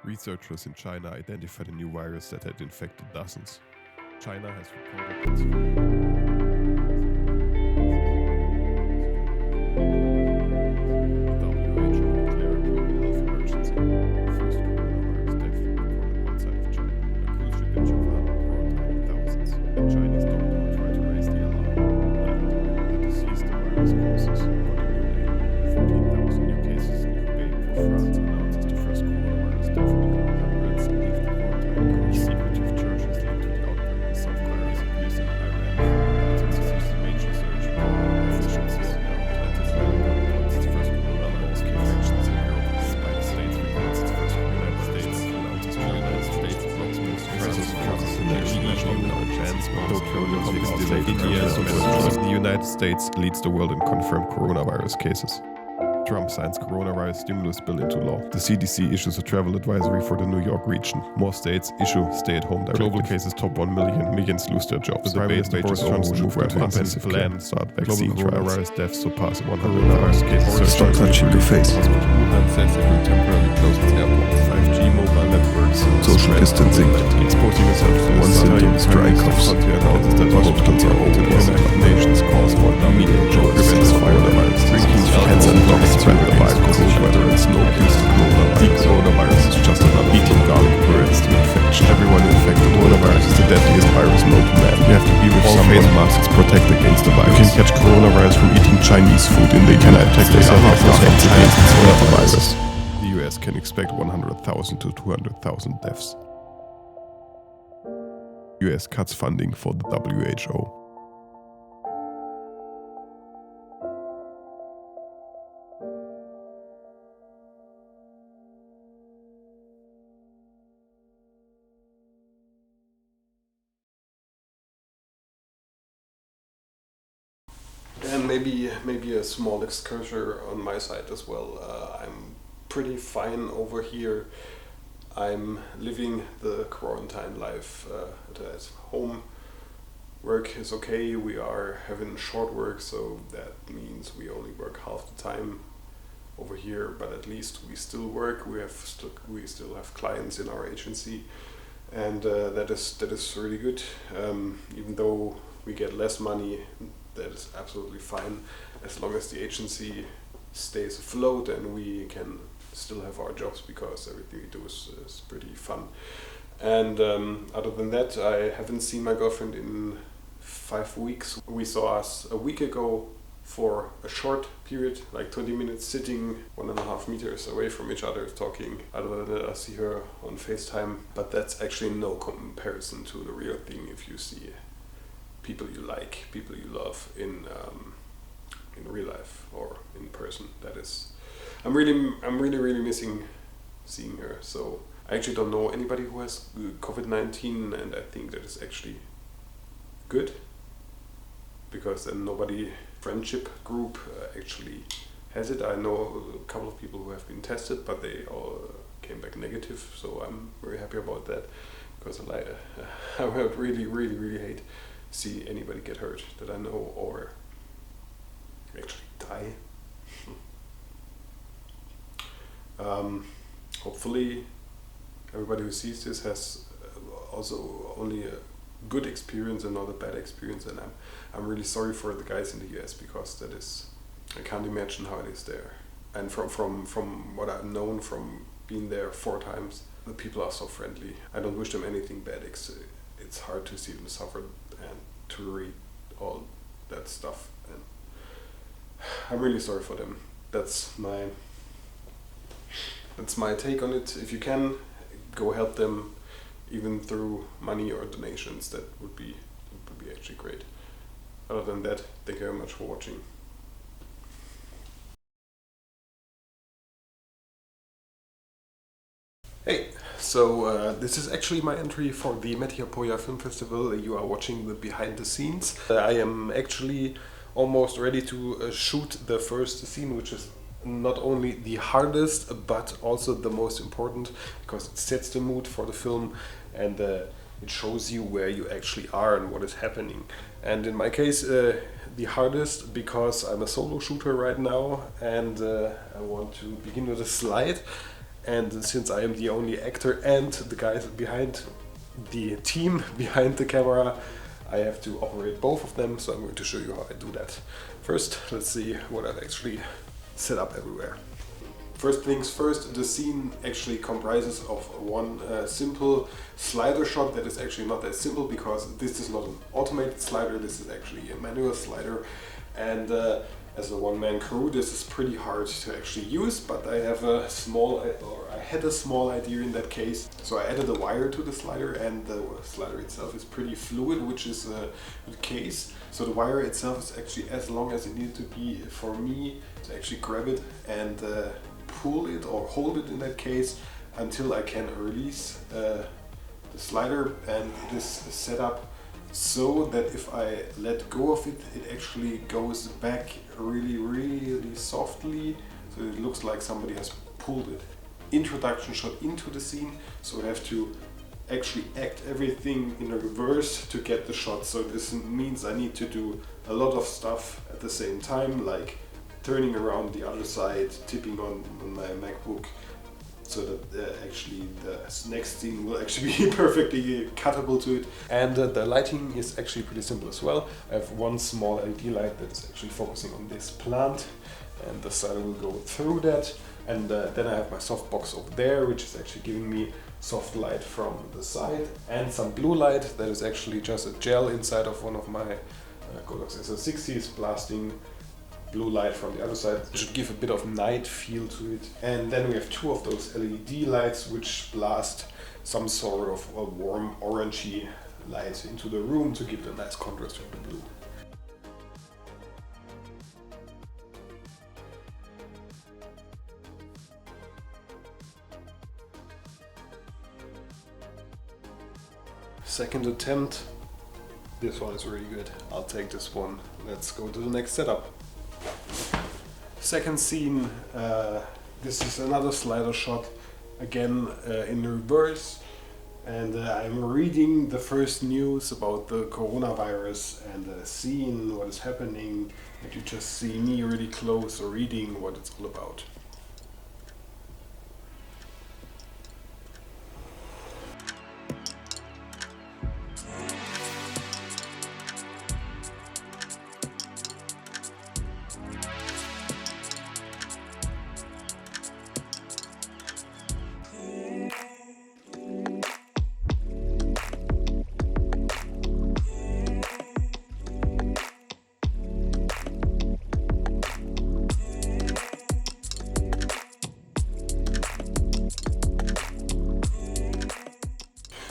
Researchers in China identified a new virus that had infected dozens. China has reported its The United States leads the world in confirmed coronavirus cases. Trump signs coronavirus stimulus bill into law. The CDC issues a travel advisory for the New York region. More states issue stay-at-home directive. Global cases top 1 million. Millions lose their jobs. The debate Boris Johnson move to intensive plan. Start vaccine trials. Coronavirus deaths surpass 100,000 cases. Stop touching your face. Wuhan says it will temporarily close its airports. 5G mobile networks. Social distancing. Exposing yourself to One symptom is dry coughs. Hospitals are open. United Nations calls for immediate prevents coronavirus. Drinking Hands and dogs spread the virus. Cold weather and snow kills the coronavirus. Coronavirus is just another Eating garlic prevents the infection. Everyone infected coronavirus is the deadliest virus known to man. You have to be with all face masks protect against the virus. You can catch coronavirus from eating Chinese food and they can protect themselves against coronavirus. The US can expect 100,000 to 200,000 deaths. US cuts funding for the WHO. And maybe a small excursion on my side as well. I'm pretty fine over here. I'm living the quarantine life at home. Work is okay. We are having short work, so that means we only work half the time over here. But at least we still work. We still have clients in our agency, and that is really good. Even though we get less money, that is absolutely fine as long as the agency stays afloat and we can still have our jobs, because everything we do is pretty fun. And other than that, I haven't seen my girlfriend in 5 weeks. We saw us a week ago for a short period, like 20 minutes, sitting 1.5 meters away from each other talking. Other than that, I see her on FaceTime, but that's actually no comparison to the real thing. If you see people you like, people you love in real life or in person, that is, I'm really missing seeing her. So I actually don't know anybody who has COVID-19, and I think that is actually good, because then nobody friendship group actually has it. I know a couple of people who have been tested, but they all came back negative, so I'm very happy about that, because I would really hate see anybody get hurt that I know or actually die. Hopefully everybody who sees this has also only a good experience and not a bad experience, and I'm really sorry for the guys in the US, because that is, I can't imagine how it is there. And from what I've known from being there 4 times, the people are so friendly. I don't wish them anything bad. It's hard to see them suffer and to read all that stuff, and I'm really sorry for them. That's my take on it. If you can, go help them, even through money or donations. That would be actually great. Other than that, thank you very much for watching. Hey, so this is actually my entry for the Metiapoya Film Festival. You are watching the behind the scenes. I am actually almost ready to shoot the first scene, which is not only the hardest but also the most important, because it sets the mood for the film and it shows you where you actually are and what is happening. And in my case, the hardest, because I'm a solo shooter right now, and I want to begin with a slide. and since I am the only actor and the guys behind the team behind the camera, I have to operate both of them, so I'm going to show you how I do that. First, let's see what I've actually set up everywhere. First things first, the scene actually comprises of one simple slider shot that is actually not that simple, because this is not an automated slider, this is actually a manual slider, and as a one-man crew this is pretty hard to actually use, but I had a small idea in that case. So I added a wire to the slider, and the slider itself is pretty fluid, which is the case. So the wire itself is actually as long as it needed to be for me to actually grab it and pull it or hold it in that case until I can release the slider, and this is set up so that if I let go of it, it actually goes back really softly, so it looks like somebody has pulled it. Introduction shot into the scene, so I have to actually act everything in reverse to get the shot. So this means I need to do a lot of stuff at the same time, like turning around the other side, tipping on my MacBook, so that actually the next scene will actually be perfectly cuttable to it. And the lighting is actually pretty simple as well. I have one small LED light that is actually focusing on this plant, and the slider will go through that. And then I have my softbox over there, which is actually giving me soft light from the side, and some blue light that is actually just a gel inside of one of my Godox SL60s, blasting blue light from the other side. It should give a bit of night feel to it. And then we have two of those LED lights which blast some sort of a warm orangey light into the room to give the nice contrast with the blue. Second attempt. This one is really good. I'll take this one. Let's go to the next setup. Second scene. This is another slider shot, again in reverse, and I'm reading the first news about the coronavirus and seeing what is happening, and you just see me really close reading what it's all about.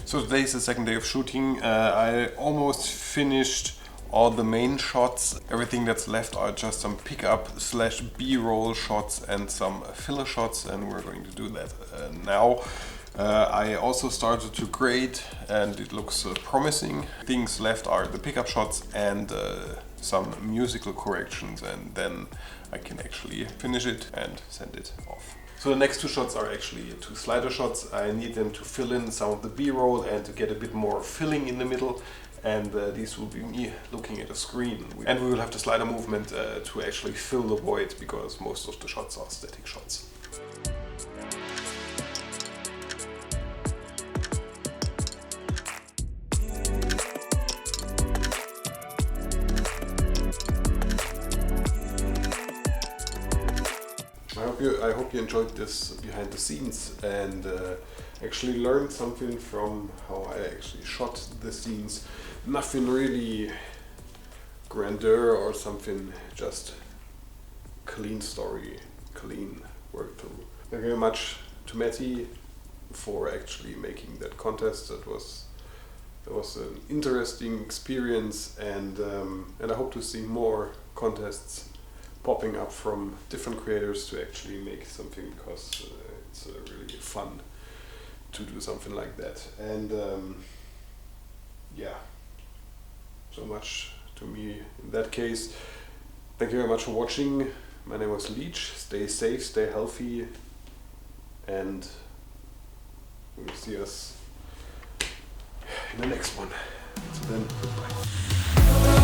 So today is the second day of shooting. I almost finished all the main shots. Everything that's left are just some pickup / B-roll shots and some filler shots, and we're going to do that now. I also started to grade, and it looks promising. Things left are the pickup shots and some musical corrections, and then I can actually finish it and send it off. So the next two shots are actually two slider shots. I need them to fill in some of the B-roll and to get a bit more filling in the middle, and these will be me looking at a screen. And we will have the slider movement to actually fill the void, because most of the shots are static shots. I hope you enjoyed this behind the scenes and actually learned something from how I actually shot the scenes. Nothing really grandeur or something, just clean story, clean work through. Thank you very much to Matty for actually making that contest. That was an interesting experience, and I hope to see more contests popping up from different creators to actually make something, because it's really fun to do something like that. And yeah, so much to me in that case. Thank you very much for watching. My name was Leech. Stay safe, stay healthy, and we'll see us in the next one. So then, goodbye.